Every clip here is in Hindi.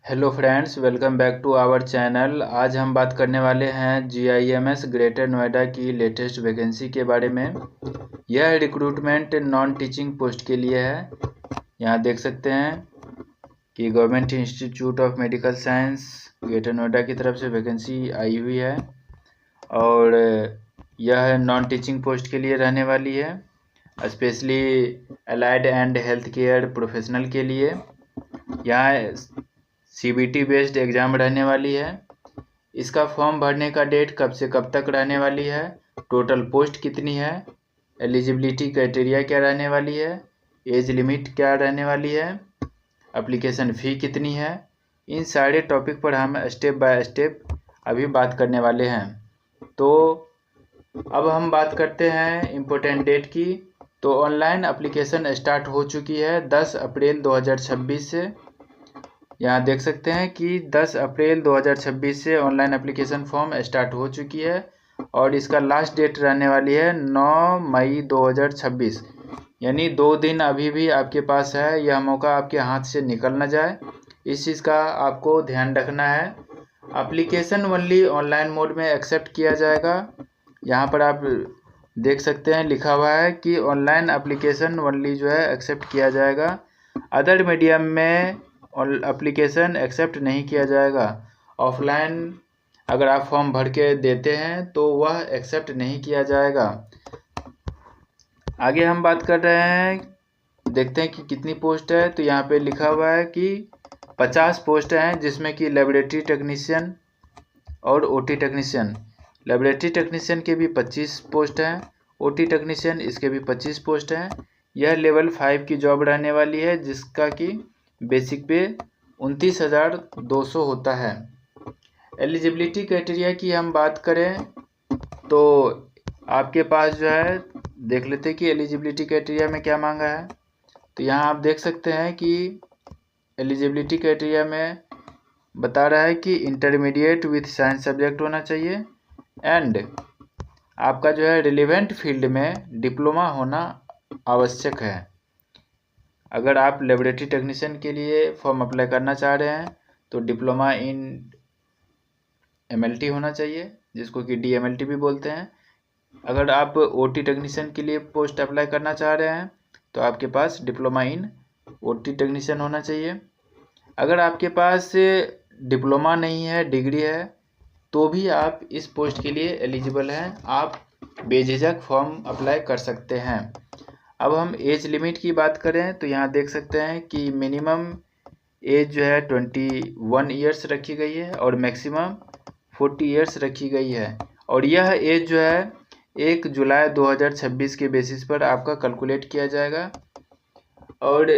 Hello friends, welcome back to our channel. आज हम बात करने वाले हैं GIMS ग्रेटर नोएडा की लेटेस्ट वैकेंसी के बारे में। यह रिक्रूटमेंट नॉन टीचिंग पोस्ट के लिए है। यहाँ देख सकते हैं कि government institute of medical science greater Noida की तरफ से वैकेंसी आई हुई है और यह नॉन टीचिंग पोस्ट के लिए रहने वाली है, specially allied and health care professional के लिए। यहाँ CBT बेस्ड एग्ज़ाम रहने वाली है। इसका फॉर्म भरने का डेट कब से कब तक रहने वाली है, टोटल पोस्ट कितनी है, एलिजिबिलिटी क्राइटेरिया क्या रहने वाली है, एज लिमिट क्या रहने वाली है, एप्लीकेशन फ़ी कितनी है, इन सारे टॉपिक पर हम स्टेप बाय स्टेप अभी बात करने वाले हैं। तो अब हम बात करते हैं इम्पोर्टेंट डेट की। तो ऑनलाइन एप्लीकेशन स्टार्ट हो चुकी है 10 अप्रैल 2026 से। यहाँ देख सकते हैं कि 10 अप्रैल 2026 से ऑनलाइन एप्लीकेशन फॉर्म स्टार्ट हो चुकी है और इसका लास्ट डेट रहने वाली है 9 मई 2026। यानी 2 दिन अभी भी आपके पास है, यह मौका आपके हाथ से निकल ना जाए, इस चीज़ का आपको ध्यान रखना है। एप्लीकेशन ओनली ऑनलाइन मोड में एक्सेप्ट किया जाएगा। यहाँ पर आप देख सकते हैं लिखा हुआ है कि ऑनलाइन एप्लीकेशन ओनली जो है एक्सेप्ट किया जाएगा, अदर मीडियम में एप्लीकेशन एक्सेप्ट नहीं किया जाएगा। ऑफलाइन अगर आप फॉर्म भर के देते हैं तो वह एक्सेप्ट नहीं किया जाएगा। आगे हम बात कर रहे हैं, देखते हैं कि कितनी पोस्ट है। तो यहाँ पे लिखा हुआ है कि 50 पोस्ट हैं, जिसमें कि लेबोरेटरी टेक्नीशियन और OT टेक्नीशियन। लेबोरेटरी टेक्नीशियन के भी 25 पोस्ट हैं, OT टेक्नीशियन इसके भी 25 पोस्ट हैं। यह लेवल 5 की जॉब रहने वाली है, जिसका कि बेसिक पे 29,200 होता है। एलिजिबिलिटी क्राइटेरिया की हम बात करें तो आपके पास जो है, देख लेते हैं कि एलिजिबिलिटी क्राइटेरिया में क्या मांगा है। तो यहाँ आप देख सकते हैं कि एलिजिबिलिटी क्राइटेरिया में बता रहा है कि इंटरमीडिएट विथ साइंस सब्जेक्ट होना चाहिए एंड आपका जो है रिलेवेंट फील्ड में डिप्लोमा होना आवश्यक है। अगर आप लेबोरेटरी टेक्नीशियन के लिए फॉर्म अप्लाई करना चाह रहे हैं तो डिप्लोमा इन MLT होना चाहिए, जिसको कि DMLT भी बोलते हैं। अगर आप OT टेक्नीशियन के लिए पोस्ट अप्लाई करना चाह रहे हैं तो आपके पास डिप्लोमा इन OT टेक्नीशियन होना चाहिए। अगर आपके पास डिप्लोमा नहीं है, डिग्री है, तो भी आप इस पोस्ट के लिए एलिजिबल हैं, आप बेझिझक फॉर्म अप्लाई कर सकते हैं। अब हम एज लिमिट की बात करें तो यहाँ देख सकते हैं कि मिनिमम एज जो है 21 ईयर्स रखी गई है और मैक्सिमम 40 ईयर्स रखी गई है। और यह एज जो है 1 जुलाई 2026 के बेसिस पर आपका कैलकुलेट किया जाएगा। और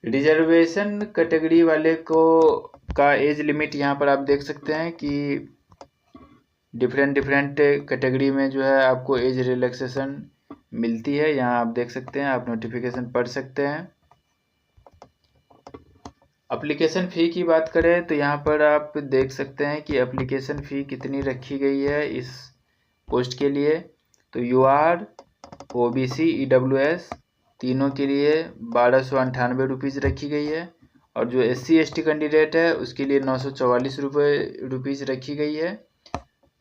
रिजर्वेशन कैटेगरी वाले को का एज लिमिट यहाँ पर आप देख सकते हैं कि डिफरेंट कैटेगरी में जो है आपको एज रिलैक्सेशन मिलती है। यहाँ आप देख सकते हैं, आप नोटिफिकेशन पढ़ सकते हैं। एप्लीकेशन फ़ी की बात करें तो यहाँ पर आप देख सकते हैं कि एप्लीकेशन फ़ी कितनी रखी गई है इस पोस्ट के लिए। तो UR OBC EWS तीनों के लिए 1298 रुपीज़ रखी गई है और जो SC ST कैंडिडेट है उसके लिए 944 रुपीज़ रखी गई है।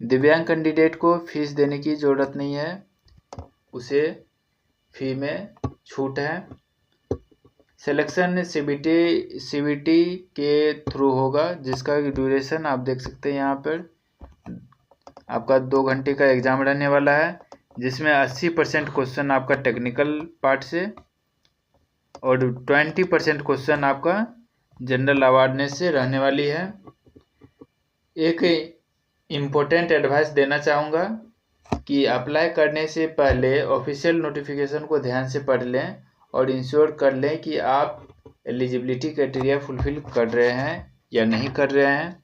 दिव्यांग कैंडिडेट को फीस देने की ज़रूरत नहीं है, उसे फ़ी में छूट है। सिलेक्शन CBT के थ्रू होगा, जिसका ड्यूरेशन आप देख सकते हैं। यहाँ पर आपका 2 घंटे का एग्ज़ाम रहने वाला है, जिसमें 80% क्वेश्चन आपका टेक्निकल पार्ट से और 20% क्वेश्चन आपका जनरल अवेयरनेस से रहने वाली है। एक इम्पोर्टेंट एडवाइस देना चाहूँगा कि अप्लाई करने से पहले ऑफिशियल नोटिफिकेशन को ध्यान से पढ़ लें और इंश्योर कर लें कि आप एलिजिबिलिटी क्राइटेरिया फुलफ़िल कर रहे हैं या नहीं कर रहे हैं।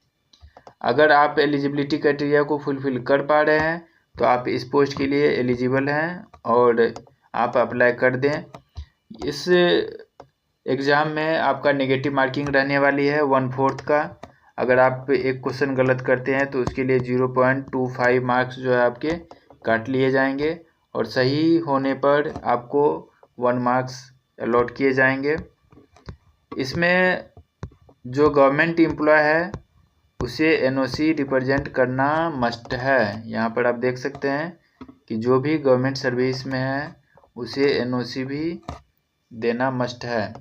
अगर आप एलिजिबिलिटी क्राइटेरिया को फुलफ़िल कर पा रहे हैं तो आप इस पोस्ट के लिए एलिजिबल हैं और आप अप्लाई कर दें। इस एग्ज़ाम में आपका नेगेटिव मार्किंग रहने वाली है 1/4 का। अगर आप एक क्वेश्चन गलत करते हैं तो उसके लिए 0.25 मार्क्स जो है आपके काट लिए जाएंगे और सही होने पर आपको 1 मार्क्स अलॉट किए जाएंगे। इसमें जो गवर्नमेंट एम्प्लॉय है उसे एनओसी रिप्रेजेंट करना मस्ट है। यहाँ पर आप देख सकते हैं कि जो भी गवर्नमेंट सर्विस में है उसे एनओसी भी देना मस्ट है।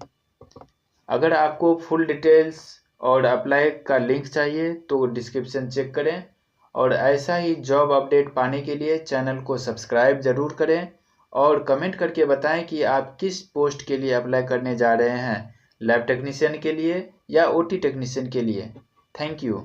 अगर आपको फुल डिटेल्स और अप्लाई का लिंक चाहिए तो डिस्क्रिप्शन चेक करें, और ऐसा ही जॉब अपडेट पाने के लिए चैनल को सब्सक्राइब ज़रूर करें और कमेंट करके बताएं कि आप किस पोस्ट के लिए अप्लाई करने जा रहे हैं, लैब टेक्नीशियन के लिए या ओटी टेक्नीशियन के लिए। Thank you.